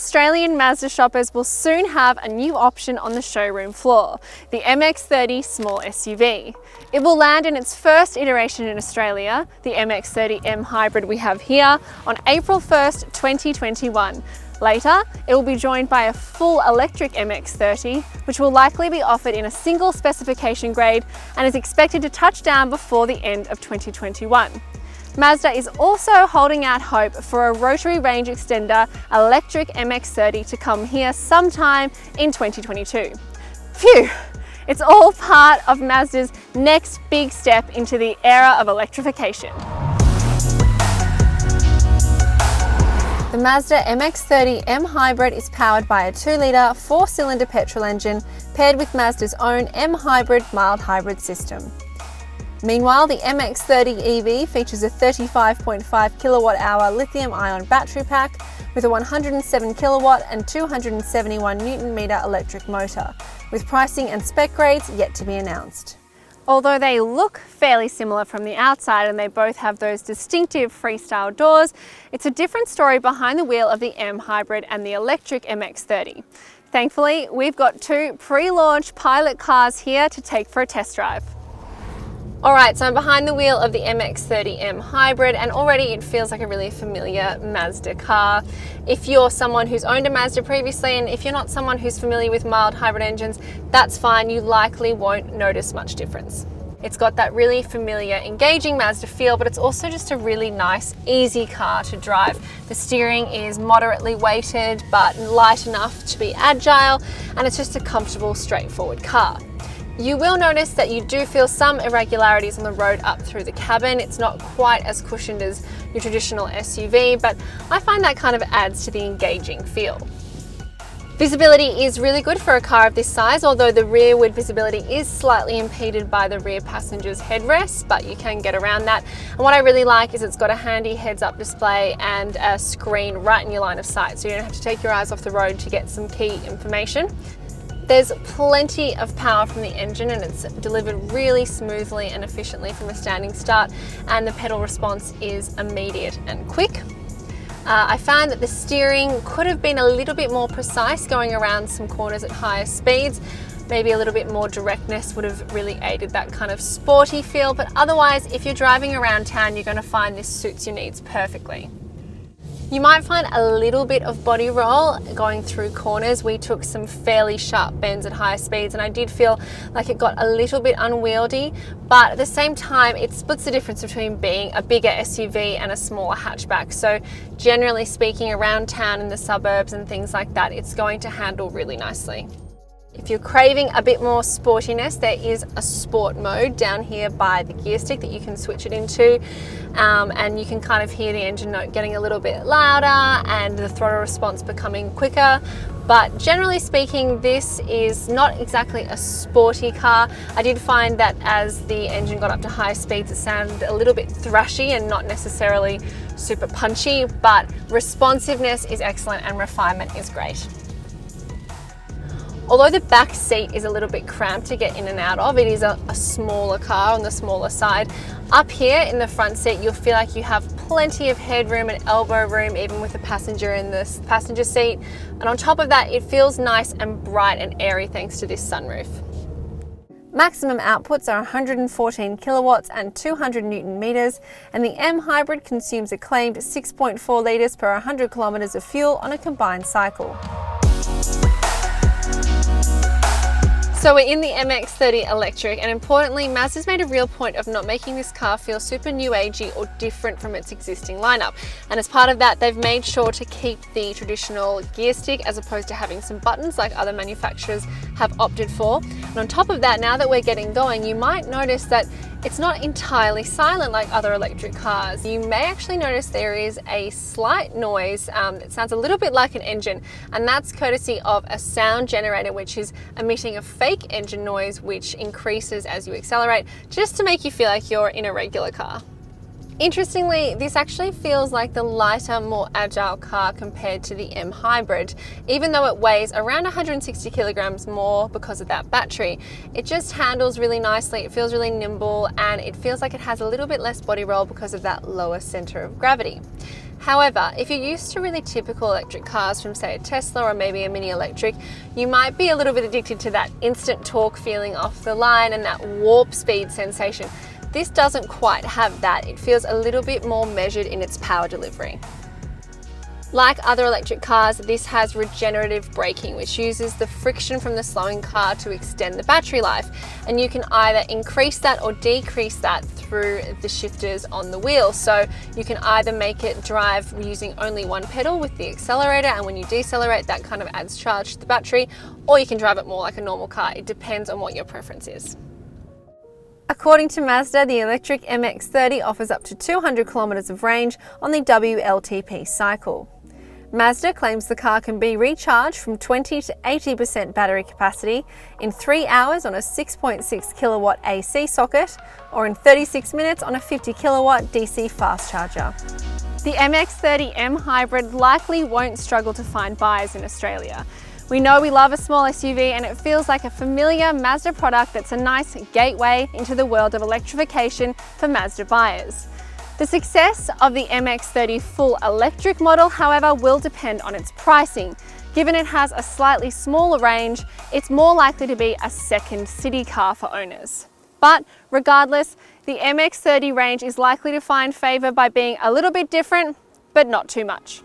Australian Mazda shoppers will soon have a new option on the showroom floor, the MX-30 small SUV. It will land in its first iteration in Australia, the MX-30M Hybrid we have here, on April 1st, 2021. Later, it will be joined by a full electric MX-30, which will likely be offered in a single specification grade and is expected to touch down before the end of 2021. Mazda is also holding out hope for a rotary range extender electric MX-30 to come here sometime in 2022. Phew! It's all part of Mazda's next big step into the era of electrification. The Mazda MX-30M Hybrid is powered by a 2-litre 4-cylinder petrol engine paired with Mazda's own M Hybrid mild hybrid system. Meanwhile, the MX-30 EV features a 35.5 kilowatt-hour lithium-ion battery pack with a 107 kilowatt and 271 Newton-meter electric motor, with pricing and spec grades yet to be announced. Although they look fairly similar from the outside and they both have those distinctive freestyle doors, it's a different story behind the wheel of the M Hybrid and the electric MX-30. Thankfully, we've got 2 pre-launch pilot cars here to take for a test drive. Alright, so I'm behind the wheel of the MX-30M Hybrid and already it feels like a really familiar Mazda car. If you're someone who's owned a Mazda previously and if you're not someone who's familiar with mild hybrid engines, that's fine, you likely won't notice much difference. It's got that really familiar, engaging Mazda feel, but it's also just a really nice, easy car to drive. The steering is moderately weighted but light enough to be agile, and it's just a comfortable, straightforward car. You will notice that you do feel some irregularities on the road up through the cabin. It's not quite as cushioned as your traditional SUV, but I find that kind of adds to the engaging feel. Visibility is really good for a car of this size, although the rearward visibility is slightly impeded by the rear passenger's headrest, but you can get around that. And what I really like is it's got a handy heads-up display and a screen right in your line of sight, so you don't have to take your eyes off the road to get some key information. There's plenty of power from the engine and it's delivered really smoothly and efficiently from a standing start, and the pedal response is immediate and quick. I found that the steering could have been a little bit more precise going around some corners at higher speeds. Maybe a little bit more directness would have really aided that kind of sporty feel, but otherwise, if you're driving around town, you're going to find this suits your needs perfectly. You might find a little bit of body roll going through corners. We took some fairly sharp bends at higher speeds and I did feel like it got a little bit unwieldy, but at the same time it splits the difference between being a bigger SUV and a smaller hatchback. So generally speaking, around town in the suburbs and things like that, it's going to handle really nicely. If you're craving a bit more sportiness, there is a sport mode down here by the gear stick that you can switch it into, and you can kind of hear the engine note getting a little bit louder and the throttle response becoming quicker. But generally speaking, this is not exactly a sporty car. I did find that as the engine got up to high speeds, it sounded a little bit thrashy and not necessarily super punchy, but responsiveness is excellent and refinement is great. Although the back seat is a little bit cramped to get in and out of, it is a smaller car on the smaller side. Up here in the front seat, you'll feel like you have plenty of headroom and elbow room, even with the passenger in the passenger seat. And on top of that, it feels nice and bright and airy thanks to this sunroof. Maximum outputs are 114 kilowatts and 200 Newton meters, and the M Hybrid consumes a claimed 6.4 litres per 100 kilometres of fuel on a combined cycle. So we're in the MX-30 electric, and importantly, Mazda's made a real point of not making this car feel super new agey or different from its existing lineup. And as part of that, they've made sure to keep the traditional gear stick as opposed to having some buttons like other manufacturers have opted for. And on top of that, now that we're getting going, you might notice that it's not entirely silent like other electric cars. You may actually notice there is a slight noise. It sounds a little bit like an engine, and that's courtesy of a sound generator which is emitting a fake engine noise which increases as you accelerate, just to make you feel like you're in a regular car. Interestingly, this actually feels like the lighter, more agile car compared to the M Hybrid. Even though it weighs around 160 kilograms more because of that battery, it just handles really nicely, it feels really nimble, and it feels like it has a little bit less body roll because of that lower center of gravity. However, if you're used to really typical electric cars from say a Tesla or maybe a Mini Electric, you might be a little bit addicted to that instant torque feeling off the line and that warp speed sensation. This doesn't quite have that. It feels a little bit more measured in its power delivery. Like other electric cars, this has regenerative braking, which uses the friction from the slowing car to extend the battery life. And you can either increase that or decrease that through the shifters on the wheel. So you can either make it drive using only one pedal with the accelerator, and when you decelerate, that kind of adds charge to the battery, or you can drive it more like a normal car. It depends on what your preference is. According to Mazda, the electric MX-30 offers up to 200 kilometers of range on the WLTP cycle. Mazda claims the car can be recharged from 20 to 80% battery capacity in 3 hours on a 6.6 kilowatt AC socket, or in 36 minutes on a 50 kilowatt DC fast charger. The MX-30M Hybrid likely won't struggle to find buyers in Australia. We know we love a small SUV, and it feels like a familiar Mazda product that's a nice gateway into the world of electrification for Mazda buyers. The success of the MX-30 full electric model, however, will depend on its pricing. Given it has a slightly smaller range, it's more likely to be a second city car for owners. But regardless, the MX-30 range is likely to find favour by being a little bit different, but not too much.